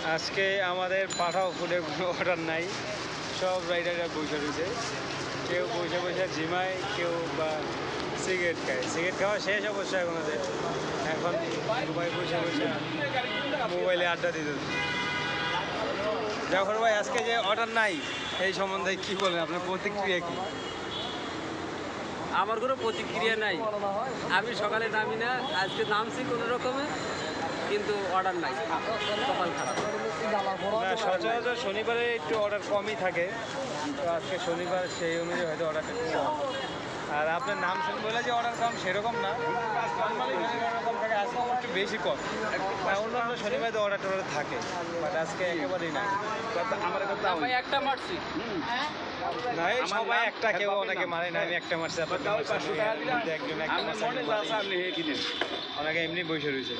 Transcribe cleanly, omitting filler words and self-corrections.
আজকে আমাদের পাঠাও ফুডে কোনো অর্ডার নাই, সব রাইডাররা বসে রয়েছে। কেউ বসে বসে জিমায়, কেউ বা সিগারেট খায়। সিগারেট খাওয়া শেষ অবশ্যই এখন ওদের। এখন সবাই বসে বসে মোবাইলে আড্ডা দিতে। যখন ভাই আজকে যে অর্ডার নাই এই সম্বন্ধে কি বলেন, আপনার প্রতিক্রিয়া কি? আমার কোনো প্রতিক্রিয়া নাই। আমি সকালে নামি না, আজকে নামছি কোনো রকমে, কিন্তু অর্ডার নাই, কপাল খারাপ। না, সচরাচর শনিবারে একটু অর্ডার কমই থাকে, তো আজকে শনিবার সেই অনুযায়ী হয়তো অর্ডারটা কম। আর আপনার নাম শুনে বলে যে অর্ডার কম সেরকম না, নর্মালি অর্ডার কম থাকে, আজকে একটু বেশি কম। অন্যান্য শনিবারে তো অর্ডার টর্ডার থাকে, বাট আজকে একেবারেই নাই। আমার কথা ভাই একটা মারছি। না, এই সবাই একটা, কেউ অনেকে মানে না। আমি একটা মারছি, আপনার একজন একটা মারছে, অনেকে এমনি বসে রয়েছে।